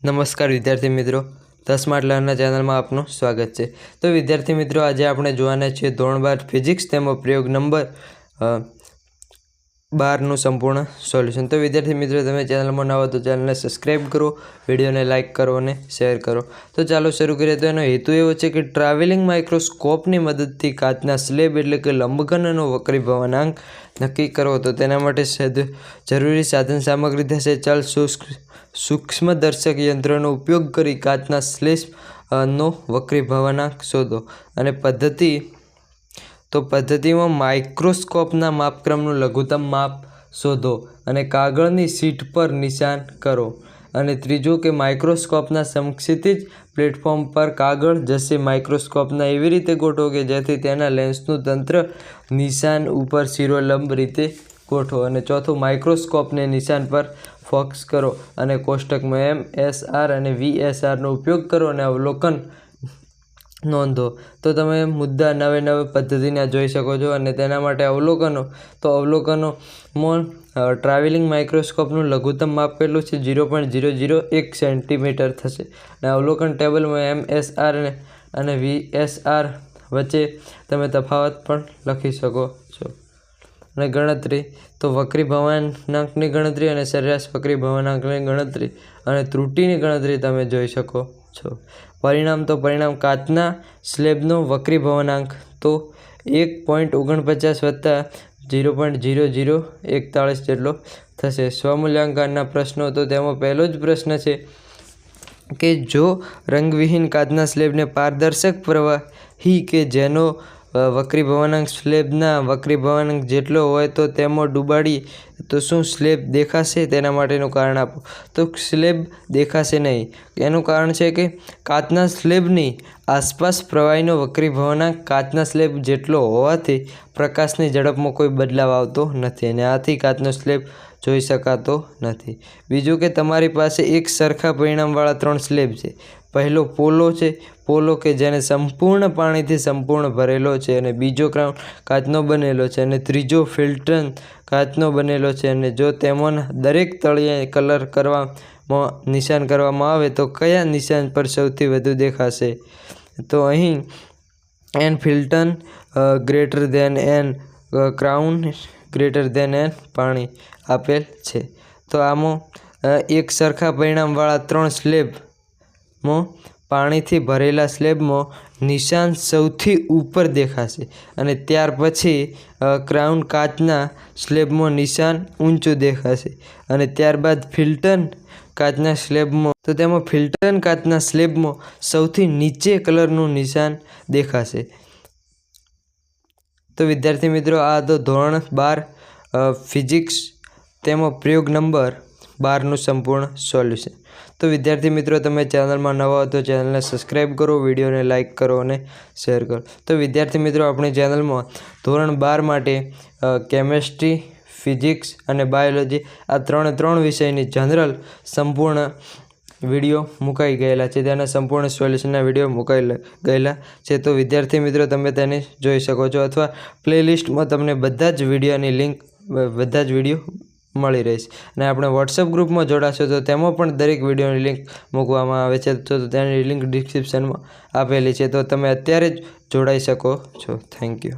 નમસ્કાર વિદ્યાર્થી મિત્રો, ધ સ્માર્ટ લર્નર ચેનલમાં આપનું સ્વાગત છે। તો વિદ્યાર્થી મિત્રો, આજે આપણે જોવાના છીએ ધોરણ 12 ફિઝિક્સ તેમાં પ્રયોગ નંબર 12નું સંપૂર્ણ સોલ્યુશન। તો વિદ્યાર્થી મિત્રો, તમે ચેનલમાં નવા તો ચેનલને સબસ્ક્રાઈબ કરો, વિડીયોને લાઇક કરો અને શેર કરો। તો ચાલો શરૂ કરીએ। તો એનો હેતુ એવો છે કે ટ્રાવેલિંગ માઇક્રોસ્કોપની મદદથી કાચના સ્લેબ એટલે કે લંબઘનનો વક્રીભવનાંક નક્કી કરો। તો તેના માટે જરૂરી સાધન સામગ્રી થશે ચલ સૂક્ષ્મદર્શક યંત્રનો ઉપયોગ કરી કાચના સ્લેબનો વક્રીભવનાંક શોધો। અને પદ્ધતિમાં માઇક્રોસ્કોપના માપક્રમનું લઘુત્તમ માપ શોધો અને કાગળની શીટ પર નિશાન કરો। અને ત્રીજું કે માઇક્રોસ્કોપના સમક્ષિતિજ પ્લેટફોર્મ પર કાગળ જશે માઇક્રોસ્કોપના એવી રીતે ગોઠવો કે જેથી તેના લેન્સનું તંત્ર નિશાન ઉપર શિરોલંબ રીતે ગોઠવો। અને ચોથું, માઇક્રોસ્કોપને નિશાન પર ફોકસ કરો અને કોષ્ટકમાં MSR અને VSRનો ઉપયોગ કરો અને અવલોકન નોંધો। તો તમે મુદ્દા નવી પદ્ધતિને જોઈ શકો છો। અને તેના માટે અવલોકનોમાં ટ્રાવેલિંગ માઇક્રોસ્કોપનું લઘુત્તમ માપ કેટલું છે? 0.001 સેન્ટીમીટર થશે। અને અવલોકન ટેબલમાં MSR અને VSR વચ્ચે તમે તફાવત પણ લખી શકો છો। અને ગણતરી તો વક્રીભવનાંકની ગણતરી અને સરેરાશ વક્રીભવનાંકની ગણતરી અને ત્રુટિની ગણતરી તમે જોઈ શકો છો। પરિણામ કાચના સ્લેબનો વક્રીભવનાંક તો 1.49 વત્તા 0.0041 જેટલો થશે। સ્વમૂલ્યાંકનના પ્રશ્નો તો તેમાં પહેલો જ પ્રશ્ન છે કે જો રંગવિહીન કાચના સ્લેબને પારદર્શક પ્રવાહી કે જેનો વક્રીભવનાંક સ્લેબના વક્રીભવનાંક જેટલો હોય તો તેમાં ડૂબાડીએ તો શું સ્લેબ દેખાશે? તેના માટેનું કારણ આપો। તો સ્લેબ દેખાશે નહીં। એનું કારણ છે કે કાચના સ્લેબની આસપાસ પ્રવાહીનો વક્રીભવનાંક કાચના સ્લેબ જેટલો હોવાથી પ્રકાશની ઝડપમાં કોઈ બદલાવ આવતો નથી અને આથી કાચનો સ્લેબ જોઈ શકાતો નથી। બીજું કે તમારી પાસે એક સરખા પરિમાણવાળા 3 સ્લેબ છે। પહેલો પોલો છે, પોલો કે જેને સંપૂર્ણ પાણીથી સંપૂર્ણ ભરેલો છે અને બીજો ક્રાઉન કાચનો બનેલો છે અને ત્રીજો ફિલ્ટન કાચનો બનેલો છે। અને જો તેમાંના દરેક તળિયે કલર કરવામાં નિશાન કરવામાં આવે તો કયા નિશાન પર સૌથી વધુ દેખાશે? તો અહીં n ફિલ્ટન ગ્રેટર ધેન n ક્રાઉન ગ્રેટર ધેન n પાણી આપેલ છે। તો આમાં એક સરખા પરિમાણવાળા 3 સ્લેબમાં પાણીથી ભરેલા સ્લેબમાં નિશાન સૌથી ઉપર દેખાશે અને ત્યાર પછી ક્રાઉન કાચના સ્લેબમાં નિશાન ઊંચું દેખાશે અને ત્યારબાદ ફિલ્ટન કાચના સ્લેબમાં તો તેમાં ફિલ્ટન કાચના સ્લેબમાં સૌથી નીચે કલરનું નિશાન દેખાશે। તો વિદ્યાર્થી મિત્રો, આ તો ધોરણ 12 ફિઝિક્સ તેમાં પ્રયોગ નંબર 12નું સંપૂર્ણ સોલ્યુશન। તો વિદ્યાર્થી મિત્રો, તમે ચેનલમાં નવા હો તો ચેનલને સબસ્ક્રાઈબ કરો, વિડીયોને લાઇક કરો અને શેર કરો। તો વિદ્યાર્થી મિત્રો, આપણી ચેનલમાં ધોરણ 12 માટે કેમેસ્ટ્રી, ફિઝિક્સ અને બાયોલોજી આ ત્રણ વિષયની જનરલ સંપૂર્ણ વિડીયો મુકાઈ ગયેલા છે। તેના સંપૂર્ણ સોલ્યુશનના વિડીયો મુકાઈ ગયેલા છે। તો વિદ્યાર્થી મિત્રો, તમે તેને જોઈ શકો છો અથવા પ્લેલિસ્ટમાં તમને બધા જ વિડીયોની લિંક બધા જ વિડીયો મળી રહેશે। અને આપણે વોટ્સઅપ ગ્રુપમાં જોડાશો તો તેમાં પણ દરેક વિડીયોની લિંક મૂકવામાં આવે છે। તો તેની લિંક ડિસ્ક્રિપ્શનમાં આપેલી છે। તો તમે અત્યારે જ જોડાઈ શકો છો। Thank you.